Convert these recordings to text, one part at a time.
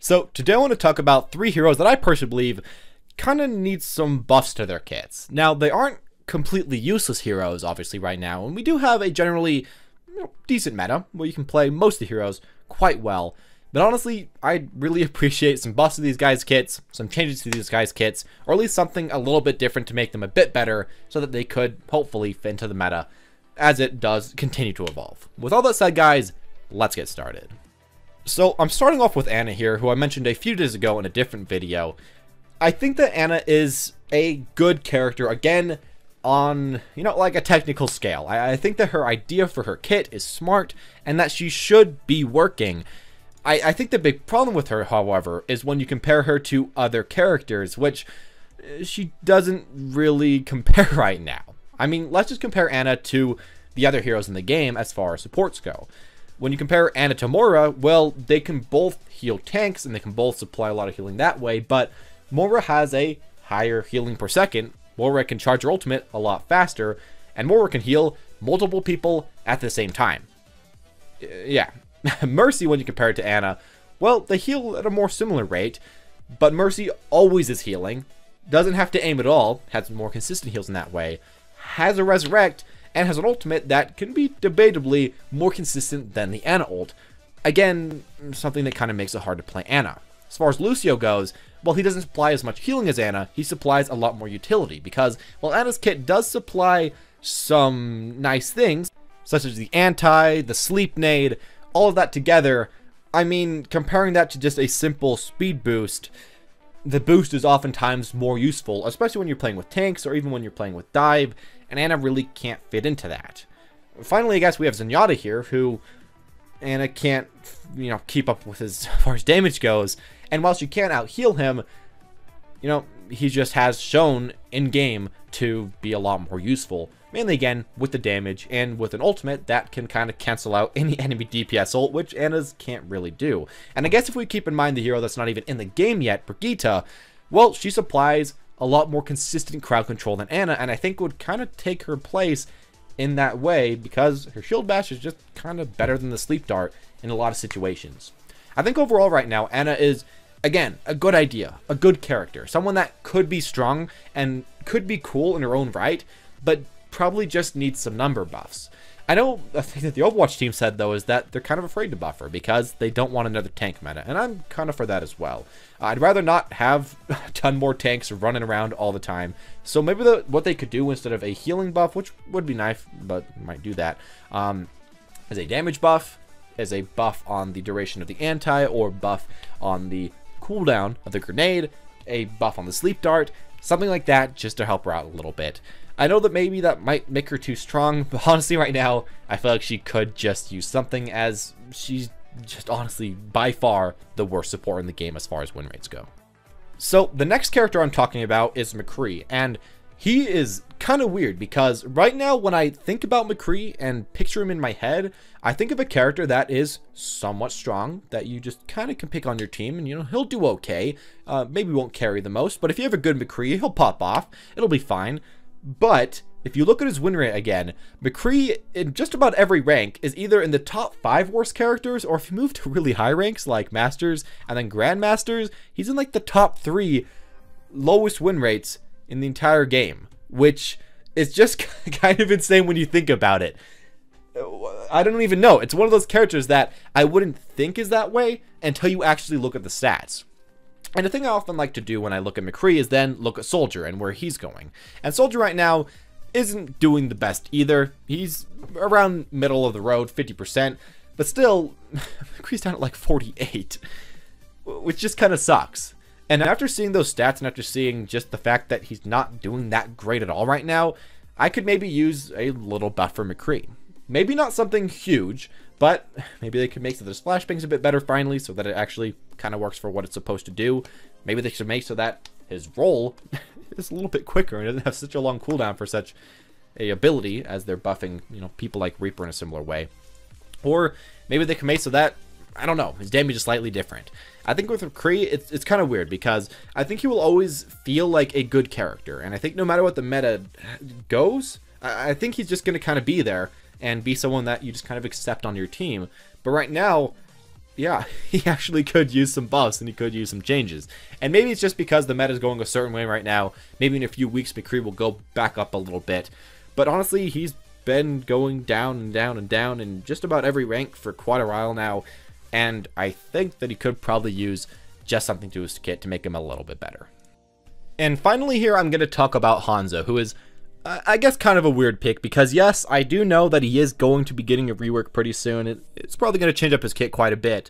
So today I want to talk about 3 heroes that I personally believe kind of need some buffs to their kits. Now, they aren't completely useless heroes, obviously, right now, and we do have a generally decent meta where you can play most of the heroes quite well. But honestly, I really appreciate some buffs to these guys' kits, some changes to these guys' kits, or at least something a little bit different to make them a bit better so that they could hopefully fit into the meta as it does continue to evolve. With all that said, guys, let's get started. So I'm starting off with Ana here, who I mentioned a few days ago in a different video. I think that Ana is a good character, again, on, like a technical scale. I think that her idea for her kit is smart, and that she should be working. I think the big problem with her, however, is when you compare her to other characters, which she doesn't really compare right now. I mean, let's just compare Ana to the other heroes in the game as far as supports go. When you compare Ana to Moira, well, they can both heal tanks and they can both supply a lot of healing that way, but Moira has a higher healing per second. Moira can charge her ultimate a lot faster, and Moira can heal multiple people at the same time. Yeah. Mercy, when you compare it to Ana, well, they heal at a more similar rate, but Mercy always is healing, doesn't have to aim at all, has more consistent heals in that way, has a resurrect, and has an ultimate that can be debatably more consistent than the Ana ult. Again, something that kind of makes it hard to play Ana. As far as Lucio goes, well, he doesn't supply as much healing as Ana, he supplies a lot more utility, because while Ana's kit does supply some nice things, such as the anti, the sleep nade, all of that together, I mean, comparing that to just a simple speed boost, the boost is oftentimes more useful, especially when you're playing with tanks or even when you're playing with dive, and Ana really can't fit into that. Finally, I guess we have Zenyatta here, who Ana can't, keep up with as far as damage goes, and while she can't out-heal him, he just has shown in-game to be a lot more useful. Mainly, again, with the damage and with an ultimate that can kind of cancel out any enemy DPS ult, which Ana's can't really do. And I guess if we keep in mind the hero that's not even in the game yet, Brigitte, well, she supplies a lot more consistent crowd control than Ana, and I think would kind of take her place in that way because her shield bash is just kind of better than the sleep dart in a lot of situations. I think overall right now, Ana is, again, a good idea, a good character, someone that could be strong and could be cool in her own right, but probably just needs some number buffs. I know a thing that the Overwatch team said, though, is that they're kind of afraid to buff her because they don't want another tank meta, and I'm kind of for that as well. I'd rather not have a ton more tanks running around all the time, so maybe what they could do instead of a healing buff, which would be nice, but might do that, is a damage buff, is a buff on the duration of the anti, or buff on the cooldown of the grenade, a buff on the sleep dart, something like that, just to help her out a little bit. I know that maybe that might make her too strong, but honestly right now, I feel like she could just use something, as she's just honestly by far the worst support in the game as far as win rates go. So the next character I'm talking about is McCree, and he is kind of weird because right now when I think about McCree and picture him in my head, I think of a character that is somewhat strong, that you just kind of can pick on your team, and he'll do okay. Maybe won't carry the most, but if you have a good McCree, he'll pop off, it'll be fine. But if you look at his win rate again, McCree in just about every rank is either in the top 5 worst characters, or if you move to really high ranks like Masters and then Grandmasters, he's in like the top 3 lowest win rates in the entire game, which is just kind of insane when you think about it. I don't even know. It's one of those characters that I wouldn't think is that way until you actually look at the stats. And the thing I often like to do when I look at McCree is then look at Soldier and where he's going. And Soldier right now isn't doing the best either. He's around middle of the road, 50%, but still, McCree's down at like 48, which just kind of sucks. And after seeing those stats and after seeing just the fact that he's not doing that great at all right now, I could maybe use a little buff for McCree. Maybe not something huge, but maybe they could make so the splash bangs a bit better finally, so that it actually kind of works for what it's supposed to do. Maybe they should make so that his roll is a little bit quicker and doesn't have such a long cooldown for such a ability, as they're buffing, people like Reaper in a similar way. Or maybe they can make so that, I don't know, his damage is slightly different. I think with McCree, it's kind of weird because I think he will always feel like a good character, and I think no matter what the meta goes, I think he's just going to kind of be there and be someone that you just kind of accept on your team. But right now, yeah, he actually could use some buffs and he could use some changes. And maybe it's just because the meta is going a certain way right now. Maybe in a few weeks, McCree will go back up a little bit. But honestly, he's been going down and down and down in just about every rank for quite a while now. And I think that he could probably use just something to his kit to make him a little bit better. And finally here, I'm going to talk about Hanzo, who is, I guess, kind of a weird pick, because yes, I do know that he is going to be getting a rework pretty soon. It's probably going to change up his kit quite a bit,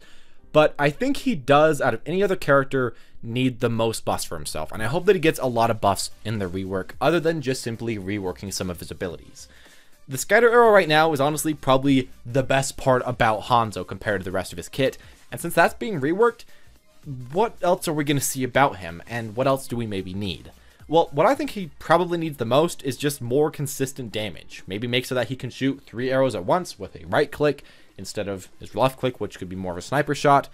but I think he does, out of any other character, need the most buffs for himself, and I hope that he gets a lot of buffs in the rework, other than just simply reworking some of his abilities. The Scatter Arrow right now is honestly probably the best part about Hanzo compared to the rest of his kit, and since that's being reworked, what else are we going to see about him, and what else do we maybe need? Well, what I think he probably needs the most is just more consistent damage. Maybe make so that he can shoot 3 arrows at once with a right click instead of his left click, which could be more of a sniper shot.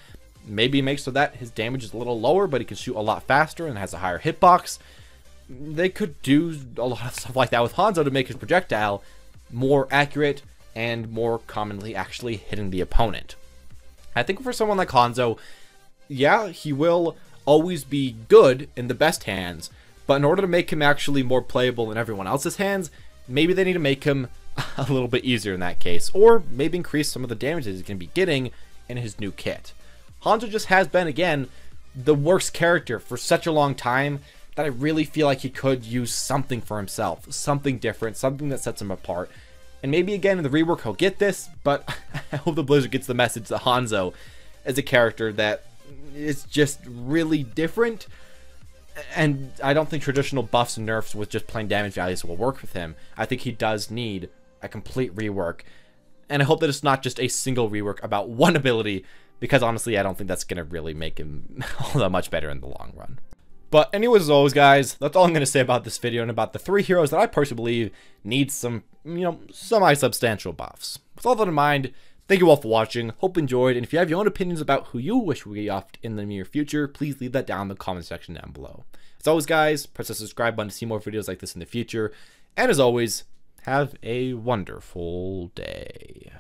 Maybe make so that his damage is a little lower, but he can shoot a lot faster and has a higher hitbox. They could do a lot of stuff like that with Hanzo to make his projectile more accurate and more commonly actually hitting the opponent. I think for someone like Hanzo, yeah, he will always be good in the best hands, but in order to make him actually more playable in everyone else's hands, maybe they need to make him a little bit easier in that case, or maybe increase some of the damage that he's going to be getting in his new kit. Hanzo just has been, again, the worst character for such a long time that I really feel like he could use something for himself, something different, something that sets him apart. And maybe again in the rework he'll get this, but I hope the Blizzard gets the message that Hanzo is a character that is just really different. And I don't think traditional buffs and nerfs with just plain damage values will work with him. I think he does need a complete rework. And I hope that it's not just a single rework about one ability, because honestly, I don't think that's going to really make him all that much better in the long run. But anyways, as always, guys, that's all I'm going to say about this video and about the 3 heroes that I personally believe need some, semi-substantial buffs. With all that in mind, thank you all for watching. Hope you enjoyed. And if you have your own opinions about who you wish would get off in the near future, please leave that down in the comment section down below. As always, guys, press the subscribe button to see more videos like this in the future. And as always, have a wonderful day.